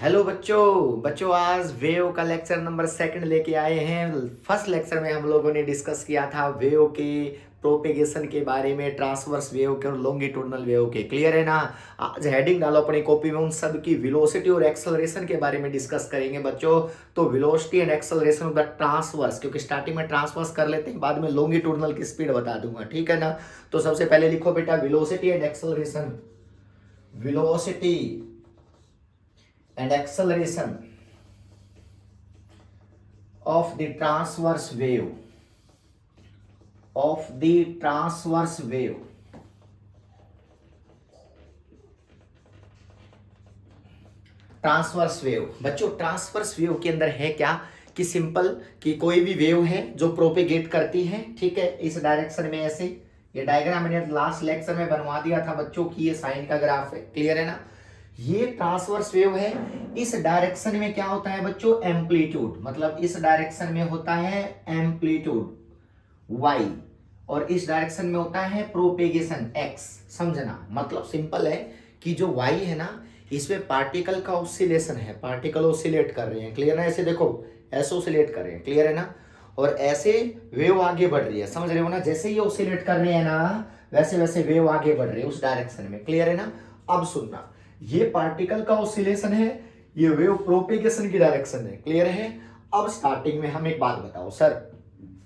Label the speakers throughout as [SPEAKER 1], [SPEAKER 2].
[SPEAKER 1] Hello बच्चों बच्चों आज वेव का लेक्चर नंबर सेकंड लेके आए हैं। फर्स्ट लेक्चर में हम लोगों ने डिस्कस किया था वेव के प्रोपेगेशन के बारे में, ट्रांसवर्स वेव के और लॉन्गिट्यूडनल वेव के। क्लियर है ना। आज हेडिंग डालो अपनी कॉपी में, उन सब की वेलोसिटी और एक्सेलरेशन के बारे में डिस्कस करेंगे बच्चों। तो velocity and acceleration of the transverse, क्योंकि स्टार्टिंग में ट्रांसवर्स कर लेते हैं, बाद में लॉन्गिट्यूडनल की स्पीड बता दूंगा, ठीक है ना। तो सबसे पहले लिखो बेटा velocity and acceleration. Velocity and acceleration of the transverse wave transverse wave बच्चों, ट्रांसवर्स वेव के अंदर है क्या कि सिंपल कि कोई भी वेव है जो प्रोपेगेट करती है, ठीक है, इस डायरेक्शन में। ऐसे ये डायग्राम मैंने लास्ट लेक्चर में बनवा दिया था बच्चों की, ये साइन का ग्राफ है। क्लियर है ना। ये ट्रांसवर्स वेव है। इस डायरेक्शन में क्या होता है बच्चों, एम्पलीट्यूड, मतलब इस डायरेक्शन में होता है एम्पलीट्यूड y, और इस डायरेक्शन में होता है प्रोपेगेशन x। समझना, मतलब सिंपल है कि जो y है ना, इसमें पार्टिकल का ऑसिलेशन है, पार्टिकल ऑसिलेट कर रहे हैं। क्लियर है। ऐसे देखो, ऐसे ऑसिलेट कर रहे हैं। क्लियर है ना। और ऐसे वेव आगे बढ़ रही है, समझ रहे हो ना। जैसे ये ऑसिलेट कर रहे हैं ना, वैसे वैसे वेव आगे बढ़ रही है उस डायरेक्शन में। क्लियर है ना। अब सुनना, ये पार्टिकल का ऑसिलेशन है, ये वेव प्रोपेगेशन की डायरेक्शन है। क्लियर है। अब स्टार्टिंग में हम एक बात बताओ सर,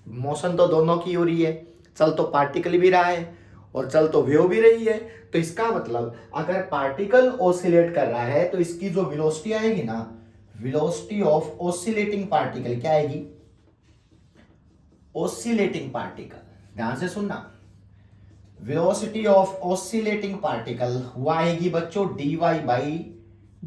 [SPEAKER 1] मोशन तो दोनों की हो रही है, चल तो पार्टिकल भी रहा है और चल तो वेव भी रही है। तो इसका मतलब अगर पार्टिकल ऑसिलेट कर रहा है तो इसकी जो वेलोसिटी आएगी ना, वेलोसिटी ऑफ ऑसिलेटिंग पार्टिकल क्या आएगी, ऑसिलेटिंग पार्टिकल, ध्यान से सुनना, वेलोसिटी ऑफ ऑसिलेटिंग पार्टिकल वो आएगी बच्चों dy बाई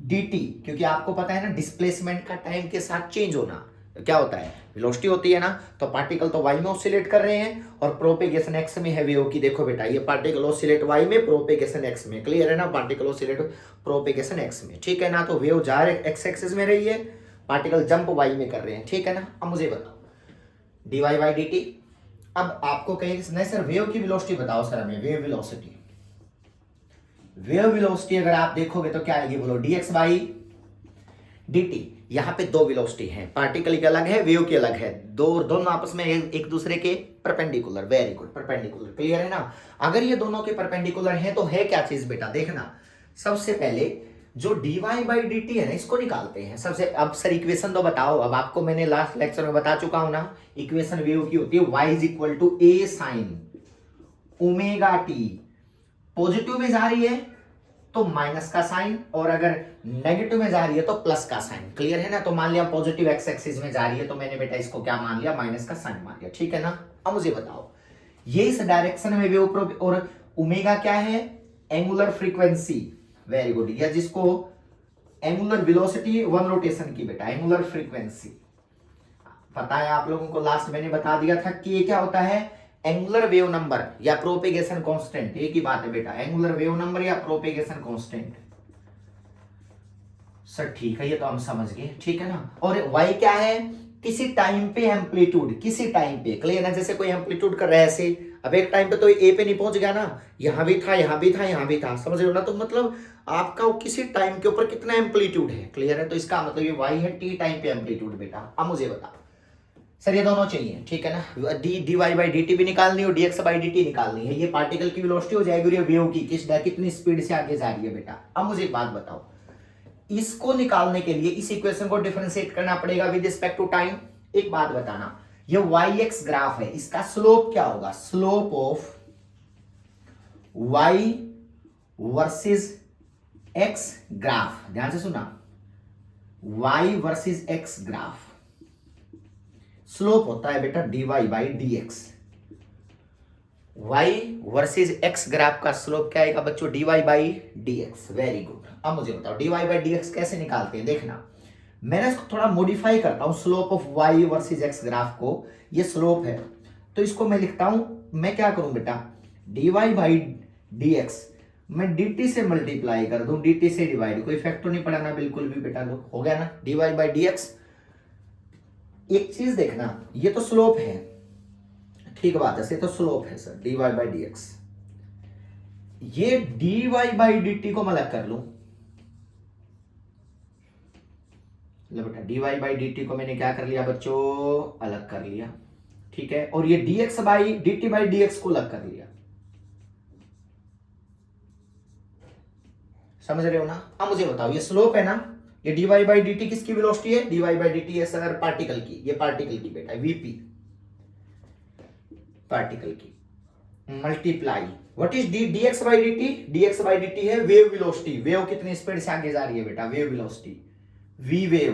[SPEAKER 1] dt, क्योंकि आपको पता है ना डिस्प्लेसमेंट का टाइम के साथ चेंज होना। तो क्या होता है, वेलोसिटी होती है ना, तो पार्टिकल तो y में ऑसिलेट कर रहे हैं और प्रोपेगेशन x में है वेव की। देखो बेटा, ये पार्टिकल ऑसिलेट y में, प्रोपेगेशन x में। क्लियर है ना। पार्टिकल ऑसिलेट प्रोपेगेशन x में, ठीक है ना। तो वेव जा रहे x एक्सिस में रही है, पार्टिकल जंप y में कर रहे हैं, ठीक है ना। अब मुझे बताओ dy बाई dt। अब आपको कहेंगे नहीं सर वेव की वेलोसिटी बताओ सर हमें, वेव वेलोसिटी। वेव वेलोसिटी अगर आप देखोगे तो क्या आएगी, बोलो dx बाई dt। यहां पे दो वेलोसिटी है, पार्टिकल की अलग है, वेव की अलग है, दोनों आपस में एक दूसरे के perpendicular. Very good, perpendicular. Clear है ना। अगर ये दोनों के परपेंडिकुलर है तो है क्या चीज बेटा, देखना। सबसे पहले जो dy बाई dt है ना, इसको निकालते हैं सबसे। अब सर इक्वेशन तो बताओ। अब आपको मैंने लास्ट लेक्चर में बता चुका हूं ना, इक्वेशन वेव की होती है y is equal to a sine omega t. Positive में जा रही है तो माइनस का साइन, और अगर नेगेटिव में जा रही है तो प्लस का साइन। क्लियर है ना। तो मान लिया पॉजिटिव एक्स एक्सिस में जा रही है तो मैंने बेटा इसको क्या मान लिया, माइनस का साइन मान लिया, ठीक है ना। अब मुझे बताओ, ये इस डायरेक्शन में वेव और ओमेगा क्या है, एंगुलर फ्रीक्वेंसी। Very good. या जिसको एंगुलर वेलोसिटी वन रोटेशन की बेटा, एंगुलर फ्रीक्वेंसी पता है आप लोगों को, लास्ट मैंने बता दिया था कि ये क्या होता है, एंगुलर वेव नंबर या प्रोपेगेशन कांस्टेंट। एक ही बात है बेटा, एंगुलर वेव नंबर या प्रोपेगेशन कांस्टेंट। सर ठीक है, ये तो हम समझ गए, ठीक है ना। और y क्या है, किसी टाइम पे एम्पलीट्यूड, किसी टाइम पे। क्लियर ना। जैसे कोई एम्पलीट्यूड कर रहा है ऐसे, अब एक टाइम पे तो ए पे नहीं पहुंच गया ना, यहां भी था, यहां भी था, यहां भी था, समझ रहे हो ना। तो मतलब आपका किसी टाइम के ऊपर कितना एम्पलीट्यूड है। क्लियर है। तो इसका मतलब ये y है टी टाइम पे एम्पलीट्यूड बेटा। अब मुझे बता सर, ये दोनों चाहिए, ठीक है ना। dy बाई dt भी निकालनी और dx बाई dt निकालनी है। ये पार्टिकल की वेलोसिटी हो जाएगी और ये वेव की कितनी स्पीड से आगे जा रही है बेटा। अब मुझे एक बात बताओ, इसको निकालने के लिए इस इक्वेशन को डिफरेंशिएट करना पड़ेगा विद रिस्पेक्ट टू टाइम। एक बात बताना, ये वाई एक्स ग्राफ है, इसका स्लोप क्या होगा, slope of y versus x graph. ध्यान से सुना, y versus x graph slope होता है बेटा dy by dx। y versus x graph का स्लोप क्या आएगा बच्चों, dy by dx। Very good. अब मुझे बताओ dy बाई dx कैसे निकालते हैं, देखना। मैंने इसको थोड़ा मॉडिफाई करता हूं, slope of y versus x graph को। ये स्लोप है तो इसको मैं लिखता हूं, मैं क्या करूं बेटा, dy बाई dx मैं dt से मल्टीप्लाई कर दूं, dt से डिवाइड, कोई इफेक्ट तो नहीं पड़ा ना बिल्कुल भी बेटा, हो गया ना dy बाई dx। एक चीज देखना, ये तो स्लोप है, ठीक बात है, तो स्लोप है सर dy बाई dx। ये dy बाई dt को मैं अलग कर लूं, लो बेटा dy बाई dt को मैंने क्या कर लिया बच्चों, अलग कर लिया, ठीक है, और ये dx by dt by dx को अलग कर लिया, समझ रहे हो ना। अब मुझे बताओ ये स्लोप है ना, ये dy बाई dt किसकी वेलोसिटी है, dy बाई dt है सर पार्टिकल की, ये पार्टिकल की बेटा vp पार्टिकल की, multiply what is dx by dt, dx by dt है वेव वेलोसिटी, वेव कितनी स्पीड से आगे जा रही है बेटा, wave velocity, v wave,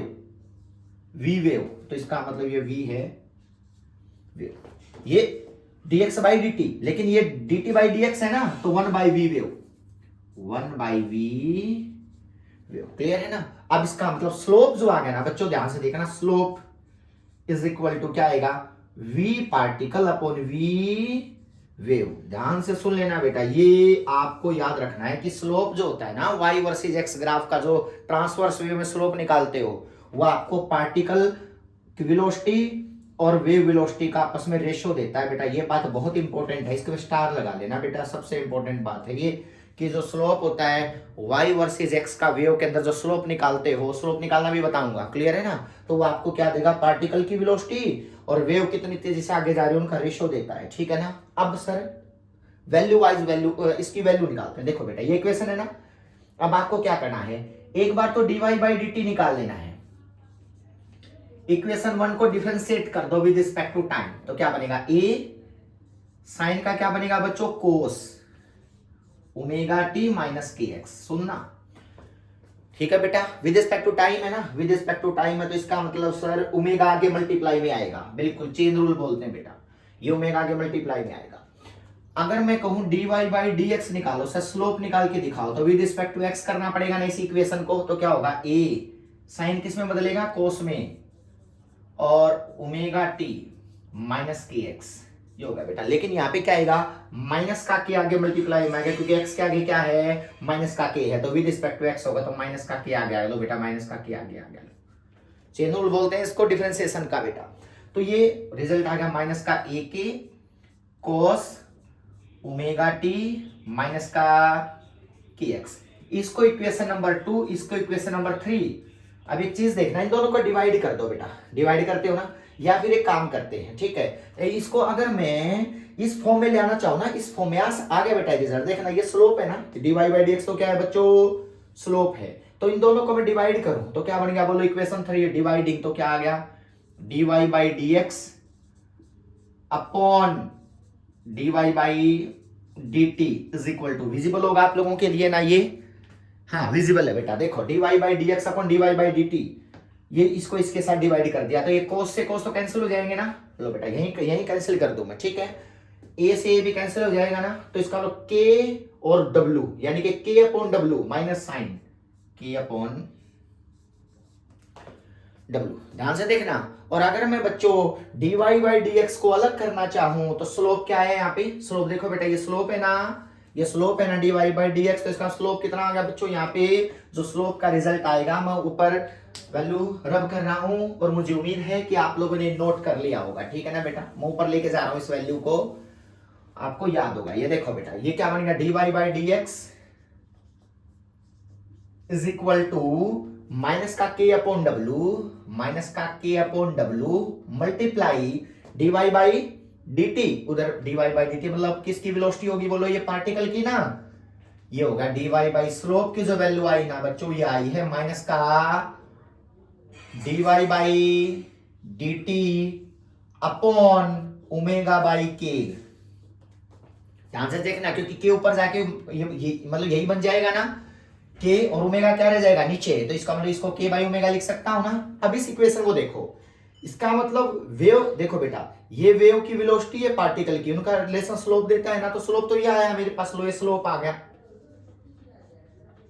[SPEAKER 1] v wave, तो इसका मतलब ये v है वेव, ये dx बाई dt, लेकिन ये dt बाई dx है ना, तो 1 by v wave, 1 by v wave, clear है ना। अब इसका मतलब स्लोप जो आ गया ना बच्चों, ध्यान से देखना, स्लोप इज इक्वल टू क्या आएगा, v particle upon v wave. ध्यान से सुन लेना बेटा, ये आपको याद रखना है कि स्लोप जो होता है ना, y वर्सेस x ग्राफ का जो ट्रांसवर्स वेव में स्लोप निकालते हो, वो आपको पार्टिकल की वेलोसिटी और वेव वेलोसिटी का आपस में रेशियो देता है बेटा। ये बात बहुत इंपॉर्टेंट है, इसके में स्टार लगा लेना बेटा, सबसे इंपॉर्टेंट बात है ये कि जो स्लोप होता है y वर्सेस x का वेव के अंदर जो स्लोप निकालते हो, स्लोप निकालना भी बताऊंगा, क्लियर है ना, तो वो आपको क्या देगा, पार्टिकल की वेलोसिटी और वेव कितनी तेजी से आगे जा रही है उनका रेशियो देता है, ठीक है ना। अब सर वैल्यू वाइज वैल्यू, इसकी वैल्यू निकालते हैं, देखो बेटा ये इक्वेशन है ना, अब आपको क्या करना है, एक बार तो dy बाई dt निकाल लेना है, इक्वेशन 1 को डिफरेंशिएट कर दो विद रिस्पेक्ट टू टाइम, तो क्या बनेगा, a साइन का क्या बनेगा बच्चों, कोस ओमेगा टी माइनस के एक्स, सुनना, ठीक है बेटा, विद रिस्पेक्ट टू टाइम है ना, विद रिस्पेक्ट टू टाइम है, तो इसका मतलब सर ओमेगा आगे मल्टीप्लाई में आएगा, बिल्कुल चेन रूल बोलते हैं बेटा, ये ओमेगा आगे मल्टीप्लाई में आएगा। अगर मैं कहूं dy बाई dx निकालो सर, स्लोप निकाल के दिखाओ, तो विद रिस्पेक्ट टू x करना पड़ेगा ना इस इक्वेशन को, तो क्या होगा, a साइन किस में बदलेगा, कोस में, और ओमेगा टी माइनस के एक्स, ये होगा बेटा। लेकिन यहाँ पे क्या आएगा, माइनस का के आगे मल्टीप्लाई में आएगा, क्योंकि x के आगे क्या है, माइनस का के है, तो विद रिस्पेक्ट टू x होगा, तो माइनस का के आगे आ गया, लो बेटा माइनस का के आगे आ गया, चेन रूल बोलते हैं इसको डिफरेंशिएशन का बेटा। तो ये रिजल्ट आ गया माइनस का ए के कोस ओमेगा टी माइनस का के एक्स, इसको इक्वेशन नंबर 2, इसको इक्वेशन नंबर 3। अब एक चीज देखना, इन दोनों को डिवाइड कर दो बेटा, डिवाइड करते हो ना, या फिर एक काम करते हैं, ठीक है, इसको अगर मैं इस फॉर्म में ले आना चाहूँ ना, इस फॉर्म में आ गया बेटा रिजल्ट, देखना ये स्लोप है ना, dy बाई dx तो क्या है बच्चों, स्लोप है, तो इन दोनों को मैं डिवाइड करूं तो क्या बन गया, बोलो इक्वेशन 3 डिवाइडिंग, तो क्या आ गया, dy by dx upon dy by dt is equal to, visible होगा आप लोगों के लिए ना ये, हाँ विजिबल है बेटा, देखो dy by dx upon dy by dt, ये इसको इसके साथ डिवाइड कर दिया, तो ये कोस से कोस तो कैंसिल हो जाएंगे ना, लो बेटा यही कैंसिल कर दूं मैं, ठीक है, a से a भी कैंसिल हो जाएगा ना, तो इसका लो k और w, यानी कि k upon w minus sine k upon w, ध्यान से देखना। और अगर मैं बच्चों dy बाई dx को अलग करना चाहूं, तो स्लोप क्या है यहाँ पे, स्लोप देखो बेटा, ये स्लोप है ना, ये स्लोप है ना dy बाई dx, तो इसका स्लोप कितना आ गया बच्चों, यहाँ पे जो स्लोप का रिजल्ट आएगा, मैं ऊपर वैल्यू रब कर रहा हूं, और मुझे उम्मीद है कि आप लोगों ने नोट कर लिया होगा, ठीक है ना बेटा, मैं ऊपर लेके जा रहा हूं इस वैल्यू को, आपको याद होगा। ये देखो बेटा, ये क्या बनेगा, dy by dx is equal to minus का k अपॉन w, माइनस का k upon w multiply dy by dt, उधर dy बाई dt मतलब किसकी वेलोसिटी होगी, बोलो ये पार्टिकल की ना, ये होगा dy बाई स्लोप की जो वैल्यू आई ना बच्चों, ये आई है माइनस का dy by dt upon omega by k, ध्यान से देखना, क्योंकि के ऊपर जाके मतलब यही बन जाएगा ना, के और ओमेगा क्या रह जाएगा नीचे, तो इसका मतलब इसको के बाई ओमेगा लिख सकता हूं ना। अब इस इक्वेशन को देखो, इसका मतलब वेव देखो बेटा, ये वेव की वेलोसिटी है पार्टिकल की, उनका रिलेशन स्लोप देता है ना, तो स्लोप तो ये आया मेरे पास, लो ये स्लोप आ गया,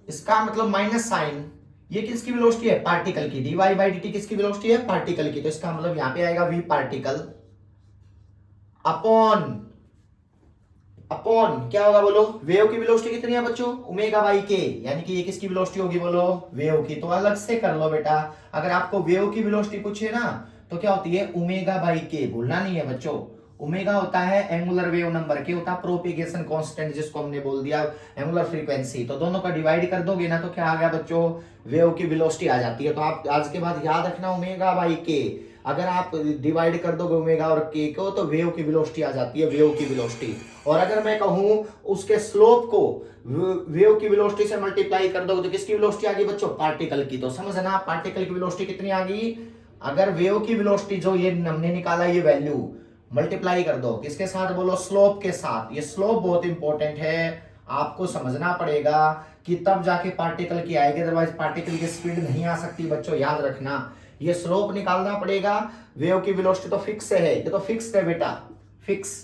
[SPEAKER 1] इसका मतलब माइनस साइन, ये किसकी वेलोसिटी है, पार्टिकल की, dy बाई dt किसकी वेलोसिटी है, पार्टिकल की, तो इसका मतलब यहां पे आएगा v पार्टिकल अपॉन क्या होगा बोलो, वेव की वेलोसिटी कितनी है बच्चों, ओमेगा बाई के, यानी कि ये किसकी वेलोसिटी होगी बोलो, वेव की, तो अलग से कर लो बेटा। अगर आपको वेव की वेलोसिटी पूछे ना, तो क्या होती है, ओमेगा बाई के, भूलना नहीं है बच्चों, ओमेगा होता है एंगुलर वेव नंबर, के होता है प्रोपेगेशन कांस्टेंट, जिसको हमने बोल दिया एंगुलर फ्रीक्वेंसी। तो दोनों का डिवाइड कर दोगे ना तो क्या आ गया बच्चों, वेव की वेलोसिटी आ जाती है। तो आप आज के बाद याद रखना ओमेगा बाई के, अगर आप डिवाइड कर दोगे ओमेगा और के को तो वेव की वेलोसिटी आ जाती है, वेव की वेलोसिटी। और अगर मैं कहूं उसके स्लोप को वेव की वेलोसिटी से मल्टीप्लाई कर दोगे तो किसकी वेलोसिटी आ गई बच्चों, पार्टिकल की। तो समझना पार्टिकल की वेलोसिटी कितनी आ गई, अगर वेव की वेलोसिटी जो ये हमने निकाला ये वैल्यू मल्टीप्लाई कर दो किसके साथ, बोलो स्लोप के साथ। ये स्लोप बहुत इंपॉर्टेंट है, आपको समझना पड़ेगा कि तब जाके पार्टिकल की आएगी, अदरवाइज पार्टिकल की स्पीड नहीं आ सकती बच्चों, याद रखना। ये स्लोप निकालना पड़ेगा, वेव की वेलोसिटी तो फिक्स है, ये तो फिक्स है बेटा, फिक्स,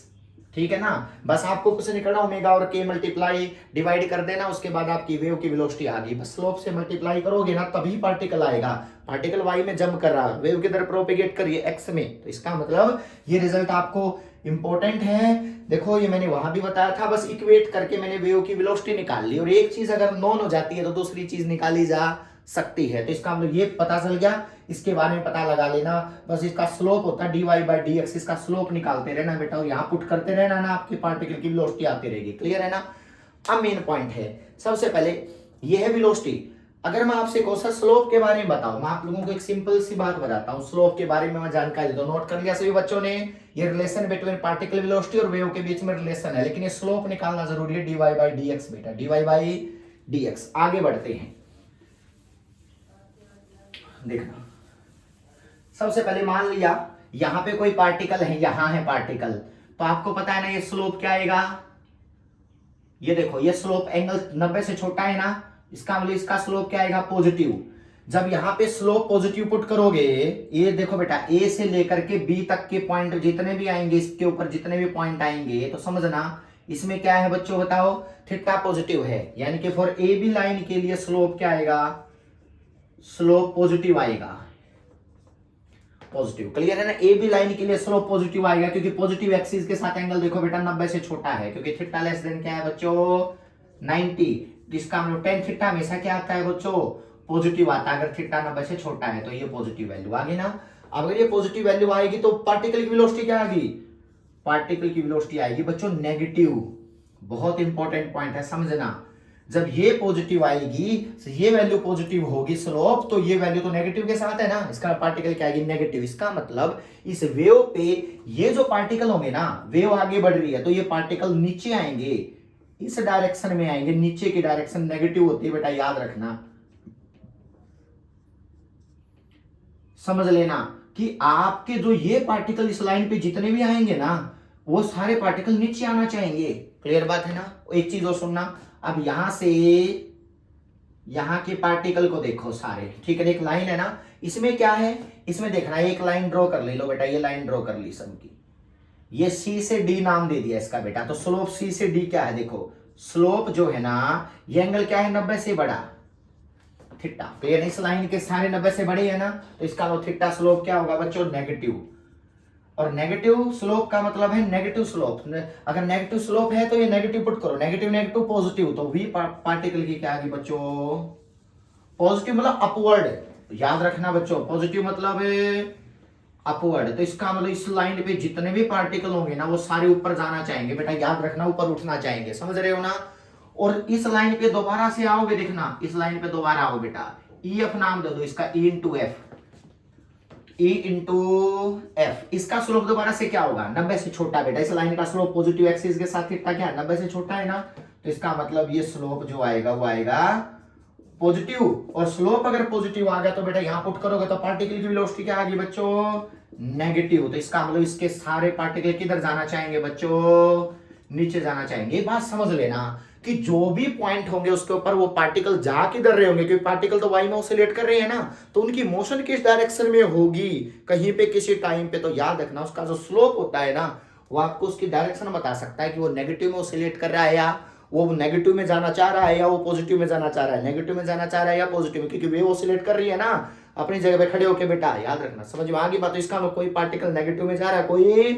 [SPEAKER 1] ठीक है ना। बस आपको कुछ नहीं करना, ओमेगा और के मल्टीप्लाई डिवाइड कर देना, उसके बाद आपकी वेव की वेलोसिटी आ गई। बस स्लोप से मल्टीप्लाई करोगे ना तभी पार्टिकल आएगा। पार्टिकल वाई में जंप कर रहा है, वेव की तरफ प्रोपेगेट करिए एक्स में, तो इसका मतलब ये रिजल्ट आपको इंपॉर्टेंट है। देखो ये मैंने वहां भी बताया था, बस इक्वेट करके मैंने वेव की वेलोसिटी निकाल ली, और एक चीज अगर नोन हो जाती है तो दूसरी चीज निकाली जा सकती है। तो इसका मतलब ये पता चल गया, इसके बारे में पता लगा लेना। बस इसका स्लोप होता है dy बाई dx, इसका स्लोप निकालते रहना बेटा, और यहाँ पुट करते रहना ना, आपके पार्टिकल की वेलोसिटी आती रहेगी। क्लियर है ना। अब मेन पॉइंट है, सबसे पहले ये है वेलोसिटी। अगर मैं आपसे क्वेश्चन स्लोप के बारे में बताऊं, मैं आप लोगों को एक सिंपल सी बात बताता हूं, स्लोप के बारे में मैं जानकारी देता हूं। नोट कर लिया सभी बच्चों ने, ये रिलेशन बिटवीन पार्टिकल वेलोसिटी और वेव के बीच में रिलेशन है, लेकिन ये स्लोप निकालना जरूरी है, dy बाई dx बेटा, dy बाई dx। आगे बढ़ते हैं, देखना। सबसे पहले मान लिया यहां पे कोई पार्टिकल है, यहां है पार्टिकल, तो आपको पता है ना ये स्लोप क्या आएगा, ये देखो ये स्लोप एंगल 90 से छोटा है ना, इसका मतलब इसका स्लोप क्या आएगा, पॉजिटिव। जब यहां पे स्लोप पॉजिटिव पुट करोगे, ये देखो बेटा ए से लेकर के बी तक के पॉइंट जितने भी आएंगे, इसके ऊपर जितने भी पॉइंट आएंगे, तो समझना इसमें क्या है बच्चों, बताओ थीटा पॉजिटिव है, यानी कि फॉर ए बी लाइन के लिए स्लोप क्या आएगा, स्लोप पॉजिटिव आएगा, पॉजिटिव। क्लियर है ना। ए बी लाइन के लिए स्लोप पॉजिटिव आएगा, क्योंकि पॉजिटिव एक्सिस के साथ एंगल देखो बेटा 90 से छोटा है, क्योंकि थीटा लेस देन क्या है बच्चों, 90। इसका मतलब tan थीटा हमेशा क्या आता है बच्चों, पॉजिटिव आता है, अगर थीटा 90 से छोटा है तो ये पॉजिटिव वैल्यू आ गई ना। अब अगर ये पॉजिटिव वैल्यू आएगी तो पार्टिकल की वेलोसिटी क्या आएगी, पार्टिकल की वेलोसिटी आएगी बच्चों नेगेटिव। बहुत इंपॉर्टेंट पॉइंट है, समझना। जब ये पॉजिटिव आएगी, ये वैल्यू पॉजिटिव होगी स्लोप, तो ये वैल्यू तो नेगेटिव के साथ है ना, इसका पार्टिकल क्या आएगी, नेगेटिव। इसका मतलब इस वेव पे ये जो पार्टिकल होंगे ना, वेव आगे बढ़ रही है तो ये पार्टिकल नीचे आएंगे, इस डायरेक्शन में आएंगे, नीचे की डायरेक्शन नेगेटिव होती है बेटा, याद रखना। समझ लेना कि आपके जो ये पार्टिकल इस लाइन पे जितने भी आएंगे ना, वो सारे पार्टिकल नीचे आना चाहेंगे। क्लियर बात है ना। एक चीज और सुनना, अब यहां से यहां के पार्टिकल को देखो सारे, ठीक है, एक लाइन है ना, इसमें क्या है, इसमें देखना, एक लाइन ड्रॉ कर लो बेटा, ये लाइन ड्रॉ कर ली सबकी, ये C से D नाम दे दिया इसका बेटा। तो स्लोप C से D क्या है, देखो स्लोप जो है ना, ये एंगल क्या है, 90 से बड़ा, थीटा। क्लियर। इस लाइन के सारे 90 से बड़े है ना, तो इसका मतलब थीटा स्लोप क्या होगा बच्चों, नेगेटिव। और नेगेटिव स्लोप का मतलब है नेगेटिव स्लोप। अगर नेगेटिव स्लोप है तो ये नेगेटिव पुट करो, नेगेटिव नेगेटिव पॉजिटिव, तो वी पार्टिकल की क्या आएगी बच्चों, पॉजिटिव मतलब अपवर्ड। याद रखना बच्चों, पॉजिटिव मतलब अपवर्ड। तो इसका मतलब इस लाइन पे जितने भी पार्टिकल होंगे ना, वो सारे ऊपर जाना चाहेंगे बेटा, याद रखना, ऊपर उठना चाहेंगे, समझ रहे हो ना। और इस लाइन पे दोबारा से आओगे, देखना इस लाइन पे दोबारा आओ बेटा, ई एफ नाम दे दो इसका, E into F, E into F. इसका स्लोप दोबारा से क्या होगा, 90 से छोटा बेटा, इस लाइन का स्लोप पॉजिटिव एक्सिस के साथ थीटा क्या 90 से छोटा है ना, तो इसका मतलब ये स्लोप जो आएगा वो आएगा पॉजिटिव। और स्लोप अगर पॉजिटिव आ गया तो बेटा यहां पुट करोगे तो पार्टिकल की वेलोसिटी क्या आ गई बच्चों, नेगेटिव। तो इसका मतलब इसके सारे पार्टिकल किधर जाना चाहेंगे बच्चों, नीचे जाना चाहेंगे। बात समझ लेना कि जो भी पॉइंट होंगे उसके ऊपर वो पार्टिकल जा किधर रहे होंगे, क्योंकि पार्टिकल तो वाई में ऑसिलेट कर रहे हैं ना, तो उनकी मोशन किस डायरेक्शन में होगी, कहीं पे किसी टाइम पे। तो याद रखना उसका जो स्लोप होता है ना, वो आपको उसकी डायरेक्शन बता सकता है कि वो नेगेटिव में ऑसिलेट कर रहा है, या वो नेगेटिव में जाना चाह रहा है, या वो पॉजिटिव में जाना चाह रहा है, नेगेटिव में जाना चाह रहा है या पॉजिटिव में, क्योंकि वेव ऑसिलेट कर रही है ना अपनी जगह पे खड़े होके बेटा, याद रखना। समझ में आ गई बात। तो इसका कोई पार्टिकल नेगेटिव में जा रहा है, कोई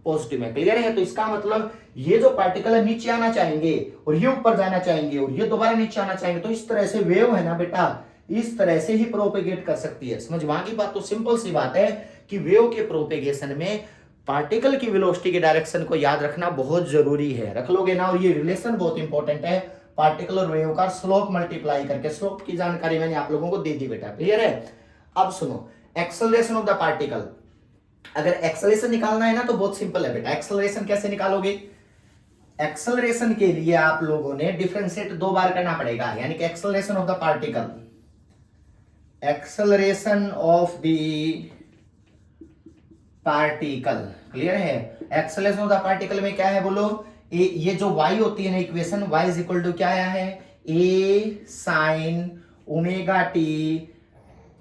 [SPEAKER 1] पॉजिटिव में। क्लियर है। तो इसका मतलब ये जो पार्टिकल है नीचे आना चाहेंगे और ये ऊपर जाना चाहेंगे और ये दोबारा नीचे आना चाहेंगे। तो इस तरह से वेव है ना बेटा, इस तरह से ही प्रोपेगेट कर सकती है। समझ में आ गई बात। तो सिंपल सी बात है कि वेव के प्रोपेगेशन में पार्टिकल की वेलोसिटी के डायरेक्शन को याद रखना बहुत जरूरी है, रख लोगे ना। और ये रिलेशन बहुत इंपॉर्टेंट है, पार्टिकल और वेव का स्लोप मल्टीप्लाई करके। स्लोप की जानकारी मैंने आप लोगों को दे दी बेटा, क्लियर है। अब सुनो, एक्सेलरेशन ऑफ द पार्टिकल, अगर एक्सेलरेशन निकालना है ना तो बहुत सिंपल है बेटा। एक्सेलरेशन कैसे निकालोगे? एक्सेलरेशन के लिए आप लोगों ने डिफरेंशिएट 2 बार करना पड़ेगा, यानी कि acceleration of the particle, acceleration of the particle, clear है। एक्सेलरेशन ऑफ द पार्टिकल में क्या है बोलो, ये जो y होती है ना equation, y is equal to क्या आया है, a sine omega t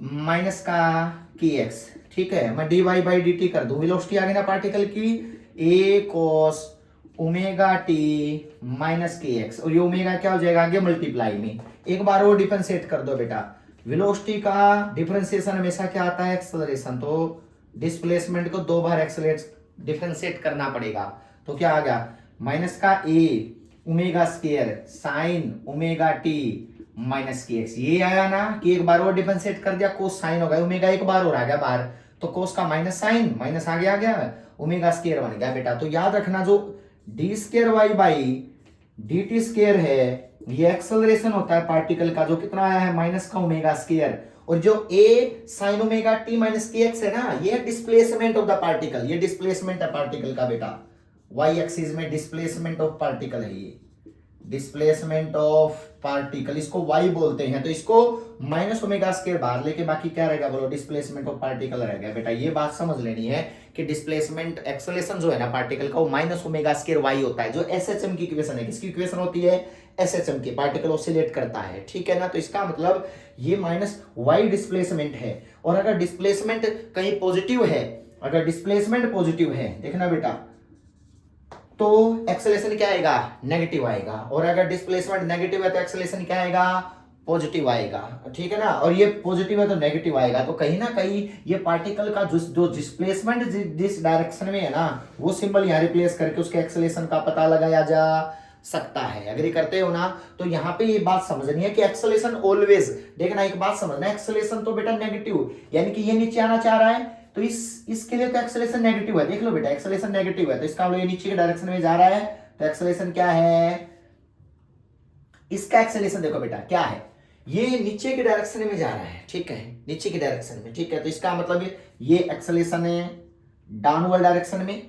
[SPEAKER 1] minus का की एक्स, ठीक है। मैं dy बाई डी टी कर दूं, वेलोसिटी आ गई ना पार्टिकल की, a cos omega t minus के एक्स, और ये ओमेगा क्या हो जाएगा आगे मल्टीप्लाई में। एक बार वो डिफरेंशिएट कर दो बेटा। वेलोसिटी का डिफरेंशिएशन हमेशा क्या आता है, एक्सेलरेशन। तो डिस्प्लेसमेंट को 2 बार डिफरेंशिएट करना पड़ेगा। तो क्या आ गया, माइनस का a omega square sine omega t minus के एक्स। ये आया ना कि एक बार और डिफरेंशिएट कर दिया, कोस साइन हो गया, ओमेगा एक बार और आ गया बाहर, तो कोस का माइनस साइन, माइनस आ गया ओमेगा स्क्वायर बन गया बेटा। तो याद रखना, जो d square y by d t square है, ये एक्सेलरेशन होता है पार्टिकल का, जो कितना आया है माइनस का ओमेगा स्क्वायर। और जो a sine omega t minus के एक्स है ना, ये डिस्प्लेसमेंट ऑफ द पार्टिकल, ये डिस्प्लेसमेंट है पार्टिकल का बेटा। y एक्सिस में डिस्प्लेसमेंट ऑफ पार्टिकल है, ये डिस्प्लेसमेंट ऑफ पार्टिकल, इसको y बोलते हैं। तो इसको माइनस ओमेगा स्क्वायर बाहर लेके बाकी क्या रहेगा बोलो, डिस्प्लेसमेंट ऑफ पार्टिकल रहेगा बेटा। ये बात समझ लेनी है कि डिस्प्लेसमेंट एक्सेलरेशन जो है ना पार्टिकल का, वो माइनस ओमेगा स्क्वायर y होता है, जो एसएचएम की इक्वेशन है। किसकी इक्वेशन होती है, एसएचएम की, पार्टिकल ऑसिलेट करता है, ठीक है ना। तो इसका मतलब ये माइनस y डिस्प्लेसमेंट है। और अगर डिस्प्लेसमेंट कहीं पॉजिटिव है, अगर डिस्प्लेसमेंट पॉजिटिव है, देखना बेटा, तो एक्सेलरेशन क्या आएगा, नेगेटिव आएगा। और अगर डिस्प्लेसमेंट नेगेटिव है तो एक्सेलरेशन क्या आएगा, पॉजिटिव आएगा, ठीक है ना। और ये पॉजिटिव है तो नेगेटिव आएगा। तो कहीं ना कहीं ये पार्टिकल का जो डिस्प्लेसमेंट जिस डायरेक्शन में है ना, वो सिंबल यहाँ रिप्लेस करके उसके एक्सेलरेशन का पता लगाया जा सकता है। अगर करते हो ना, तो यहाँ पे ये बात समझनी है कि एक्सेलरेशन ऑलवेज, देखना एक बात समझना, एक्सेलरेशन तो बेटा नेगेटिव, यानी कि ये नीचे आना चाह रहा है, तो इसके लिए तो एक्सेलरेशन नेगेटिव है। देख लो बेटा, एक्सेलरेशन नेगेटिव है, तो इसका मतलब ये नीचे के डायरेक्शन में जा रहा है, तो एक्सेलरेशन क्या है, इसका एक्सेलरेशन देखो बेटा क्या है, ये नीचे के डायरेक्शन में जा रहा है, ठीक है, नीचे के डायरेक्शन में, ठीक है। तो इसका मतलब ये एक्सेलरेशन है डाउनवर्ड डायरेक्शन में,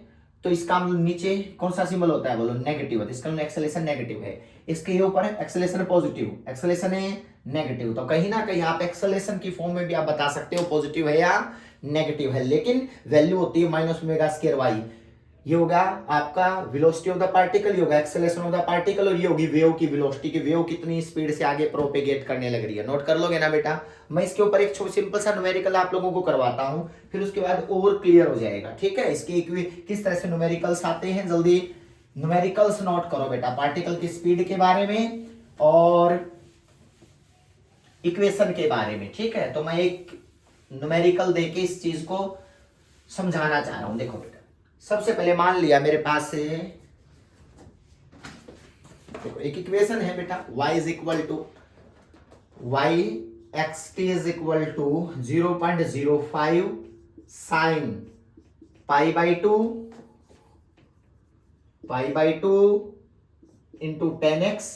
[SPEAKER 1] तो इसका मतलब नीचे कौन सा सिंबल होता है बोलो, नेगेटिव है, तो इसका मतलब एक्सेलरेशन नेगेटिव है। इसके ऊपर एक्सेलरेशन पॉजिटिव, एक्सेलरेशन है नेगेटिव। तो कहीं ना कहीं आप एक्सेलरेशन की फॉर्म में भी आप बता सकते हो पॉजिटिव है या नेगेटिव है, लेकिन वैल्यू होती है माइनस ओमेगा स्क्वायर वाई। ये होगा आपका वेलोसिटी ऑफ द पार्टिकल, ये होगा एक्सेलरेशन ऑफ द पार्टिकल, और ये होगी वेव की वेलोसिटी, की वेव कितनी स्पीड से आगे प्रोपेगेट करने लग रही है। नोट कर लोगे ना बेटा। मैं इसके ऊपर एक सिंपल सा न्यूमेरिकल आप लोगों को करवाता हूं, फिर उसके बाद और क्लियर हो जाएगा, ठीक है। इसके किस तरह से न्यूमेरिकल्स आते हैं, जल्दी न्यूमेरिकल्स नोट करो बेटा, पार्टिकल की स्पीड के बारे में और इक्वेशन के बारे में, ठीक है। तो मैं एक न्यूमेरिकल देके इस चीज को समझाना चाह रहा हूं। देखो बेटा, सबसे पहले मान लिया मेरे पास से, देखो एक इक्वेशन है बेटा, y is equal to y x t is equal to 0.05 sine pi by two into 10x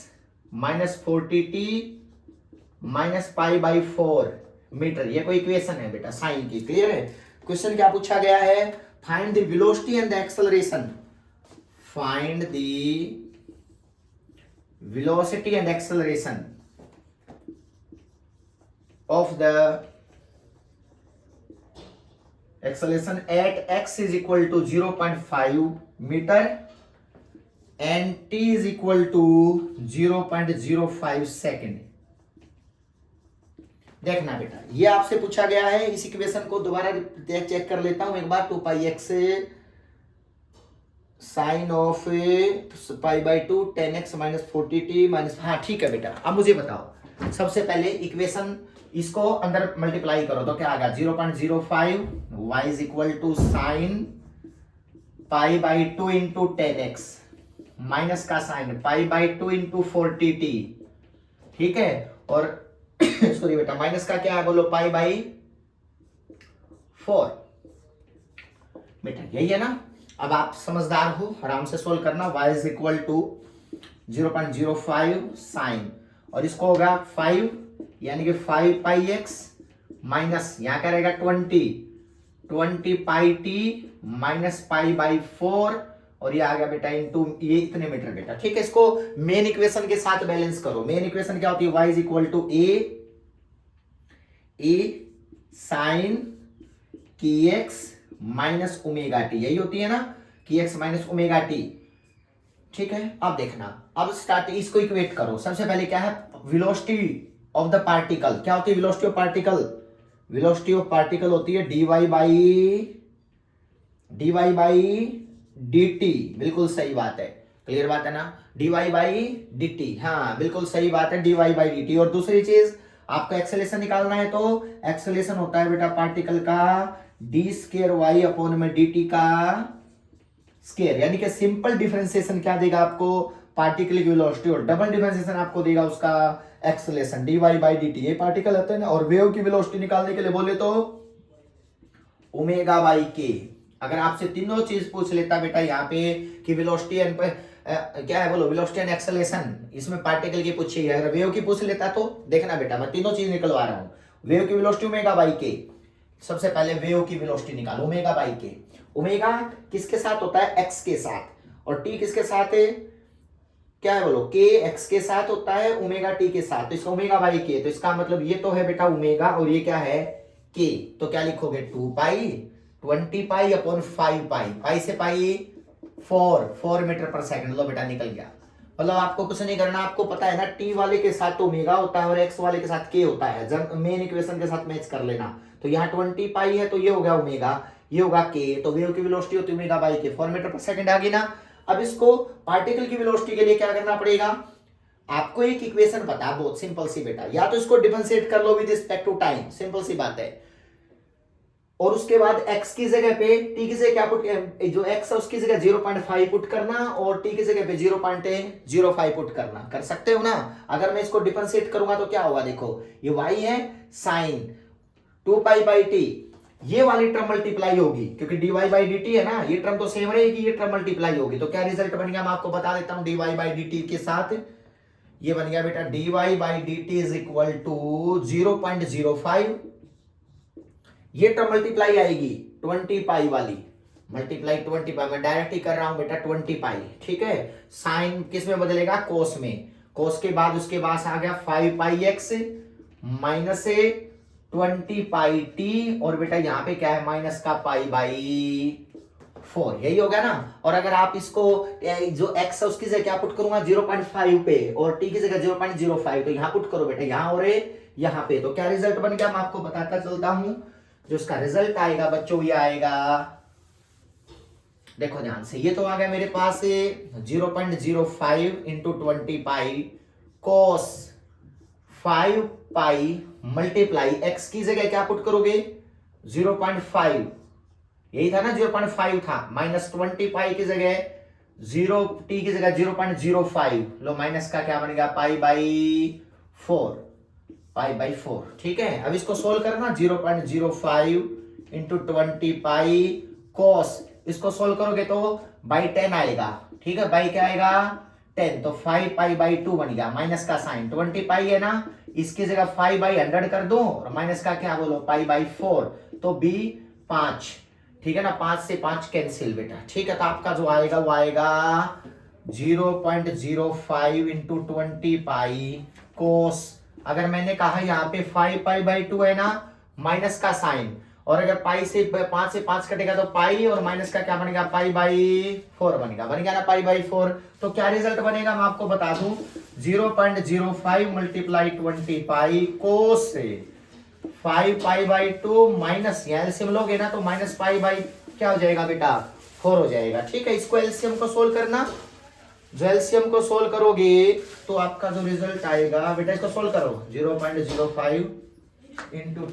[SPEAKER 1] minus 40t minus pi by 4 metre. ये कोई इक्वेशन है बेटा साइन की, क्लियर है। क्वेश्चन क्या पूछा गया है, find the velocity and the acceleration, find the velocity and acceleration of the acceleration at x is equal to 0.5 metre and t is equal to 0.05 second. देखना बेटा, ये आपसे पूछा गया है। इस इक्वेशन को दोबारा चेक कर लेता हूं एक बार, 2 pi x sine of pi by 2 10x minus 40t minus, हाँ ठीक है बेटा। अब मुझे बताओ, सबसे पहले इक्वेशन इसको अंदर मल्टीप्लाई करो तो क्या आ गया, 0.05 y is equal to sine pi by 2 into 10x minus का sine pi by 2 into 40t, ठीक है। और सॉरी बेटा, माइनस का क्या है बोलो, पाई बाई 4 बेटा, यही है ना। अब आप समझदार हो, आराम से सोल्व करना। y is equal to 0.05 sine, और इसको होगा 5 यानी कि 5 पाई एक्स माइनस यहाँ क्या रहेगा 20 pi T minus pi by 4, और ये आ गया बेटा इनटू ये इतने मीटर बेटा। ठीक है, इसको मेन इक्वेशन के साथ बैलेंस करो। मेन इक्वेशन क्या होती है? y is equal to a sine k x minus omega t, यही होती है ना, की एक्स माइनस ओमेगा टी। ठीक है, अब देखना, अब स्टार्ट इसको इक्वेट करो। सबसे पहले क्या है? Velocity of the particle. क्या होती है velocity of particle? Velocity of particle होती है dy बाई dt। बिल्कुल सही बात है, क्लियर बात है ना, dy बाई dt। हाँ बिल्कुल सही बात है, dy बाई dt। और दूसरी चीज आपको एक्सेलेरेशन निकालना है, तो एक्सेलेरेशन होता है बेटा पार्टिकल का डी स्केयर वाई अपॉन में dt का स्केयर, यानी कि सिंपल डिफरेंशिएशन क्या देगा आपको? पार्टिकल की वेलोसिटी, और डबल डिफरेंशिएशन आपको देगा उसका एक्सेलेरेशन dy बाई dt। ये पार्टिकल होता है ना, और वेव की वेलोसिटी निकालने के लिए बोले तो ओमेगा बाई के। अगर आपसे तीनों चीज पूछ लेता बेटा यहाँ पे कि वेलोसिटी एंड क्या है बोलो, वेलोसिटी एंड एक्सेलेरेशन, इसमें पार्टिकल की पूछी है, अगर वेव की पूछ लेता तो देखना बेटा मैं तीनों चीज निकलवा रहा हूँ। वेव की वेलोसिटी ओमेगा बाई के, सबसे पहले वेव की वेलोसिटी निकालो ओमेगा बाई के। ओमेगा किसके साथ होता है? एक्स के साथ, और टी किसके साथ है? क्या है बोलो, के एक्स के साथ होता है, ओमेगा टी के साथ, तो इसका ओमेगा बाई के, तो इसका मतलब ये तो है बेटा ओमेगा, और ये क्या है? के। तो क्या लिखोगे? 2 पाई 20 पाई अपॉन 5 पाई, पाई से पाई 4 मीटर पर सेकंड। लो बेटा निकल गया। मतलब आपको कुछ नहीं करना, आपको पता है ना टी वाले के साथ तो ओमेगा होता है और एक्स वाले के साथ के होता है, जब मेन इक्वेशन के साथ मैच कर लेना। तो यहाँ 20 पाई है तो ये हो गया ओमेगा, ये होगा के, तो वेव की वेलोसिटी होती है ओमेगा बाई के, 4 मीटर पर सेकंड आ गई ना। अब इसको पार्टिकल की वेलोसिटी के लिए क्या करना पड़ेगा? आपको एक इक्वेशन पता है, बहुत सिंपल सी बेटा, या तो इसको डिफरेंशिएट कर लो with respect to time, simple सी बात है, और उसके बाद x की जगह पे t की जगह क्या पुट, जो x है उसकी जगह 0.5 पुट करना, और t की जगह पे 0.05 पुट करना। कर सकते हो ना? अगर मैं इसको डिफरेंशिएट करूंगा तो क्या होगा? देखो ये y है साइन 2 पाई बाई टी, ये वाली टर्म मल्टीप्लाई होगी क्योंकि dy बाई dt है ना, ये टर्म तो सेम रहेगी, ये टर्म मल्टीप्लाई होगी। तो क्या रिजल्ट बन गया मैं आपको बता देता हूं, dy बाई dt के साथ ये बन गया बेटा dy by dt is equal to 0.05, ये टर्म मल्टीप्लाई आएगी 20 पाई वाली, मल्टीप्लाई 20 पाई, मैं डायरेक्ट ही कर रहा हूं बेटा 20 पाई। ठीक है, साइन किस में बदलेगा? कोस में। कोस के बाद उसके बाद आ गया 5 पाई एक्स माइनस 20 पाई टी, और बेटा यहाँ पे क्या है? माइनस का पाई बाई 4, यही हो गया ना। और अगर आप इसको जो x है उसकी जगह क्या पुट करूंगा? 0.5 पे, और t की जगह 0.05, तो यहाँ पुट करो बेटा, यहाँ और यहाँ पे, तो क्या रिजल्ट बन गया मैं आपको बताता चलता हूं। जो इसका रिजल्ट आएगा बच्चों ये आएगा, देखो ध्यान से, ये तो आ गया मेरे पास 0.05 इंटू 20 पाई कोस 5 पाई मल्टीप्लाई x की जगह क्या पुट करोगे? 0.5, यही था ना 0.5 था, माइनस 20 पाई की जगह 0 t की जगह 0.05, लो माइनस का क्या बन गया? पाई बाई 4, पाई बाई 4। ठीक है, अब इसको सोल्व करना, 0.05 इंटू 20 पाई कोस, इसको सोल्व करोगे तो बाई 10 आएगा। ठीक है, बाई क्या आएगा? 10, तो 5 पाई बाई 2 बन गया, माइनस का साइन 20 पाई है ना, इसकी जगह 5 बाई 100 कर दो, और माइनस का क्या बोलो? पाई बाई 4, तो बी 5। ठीक है ना, 5 से 5 कैंसिल बेटा। ठीक है, तो आपका जो आएगा वो आएगा 0.05 इंटू 20 पाई कोस, अगर मैंने कहा यहाँ पे 5 पाई बाई 2 है ना, माइनस का साइन, और अगर पाई से 5 से 5 कटेगा तो पाई, और माइनस का क्या बनेगा? पाई बाई 4 बनेगा, बन गया ना पाई बाई 4। तो क्या रिजल्ट बनेगा मैं आपको बता दूं, 0.05 मल्टीप्लाई 20 पाई कोस से 5 पाई बाई 2 माइनस, यहाँ एलसीएम लोगे ना तो माइनस पाई बाई क्या हो जाएगा बेटा? 4 हो जाएगा। ठीक है, इसको एलसीएम को सोल्व करना, जो एलसीएम को सोल्व करोगे तो आपका जो रिजल्ट आएगा बेटा, इसको सोल्व करो, 0.05 इंटू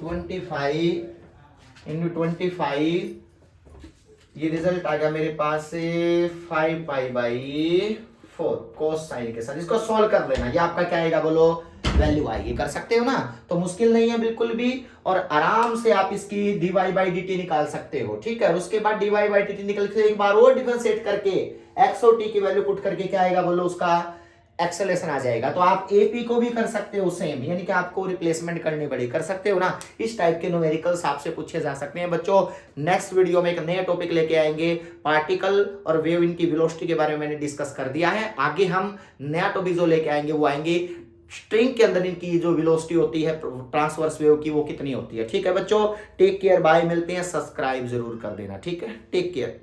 [SPEAKER 1] 25, ये रिजल्ट आ गया मेरे पास से 5 पाई बाई 4 कोस साइन के साथ इसको सॉल्व कर लेना, ये आपका क्या आएगा बोलो, वैल्यू आएगी। कर सकते हो ना, तो मुश्किल नहीं है बिल्कुल भी, और आराम से आप इसकी dy बाई dt निकाल सकते हो, ठीक है। उसके बाद dy बाई dt निकल के एक बार और डिफरेंशिएट करके x और t की वैल्यू पुट करके क्या आएगा बोलो, उसका एक्सेलेरेशन आ जाएगा। तो आप एपी को भी कर सकते हो सेम, यानी कि आपको रिप्लेसमेंट करनी पड़ेगी, कर सकते हो ना। इस टाइप के न्यूमेरिकल्स आपसे पूछे जा सकते हैं बच्चों। नेक्स्ट वीडियो में एक नया टॉपिक लेके आएंगे, पार्टिकल और वेव इनकी वेलोसिटी के बारे में मैंने डिस्कस कर दिया है। आगे हम नया टॉपिक जो लेके आएंगे वो आएंगे स्ट्रिंग के अंदर इनकी जो वेलोसिटी होती है ट्रांसवर्स वेव की वो कितनी होती है, ठीक है बच्चों। टेक केयर, बाय, मिलते हैं, सब्सक्राइब जरूर कर देना, ठीक है, टेक केयर।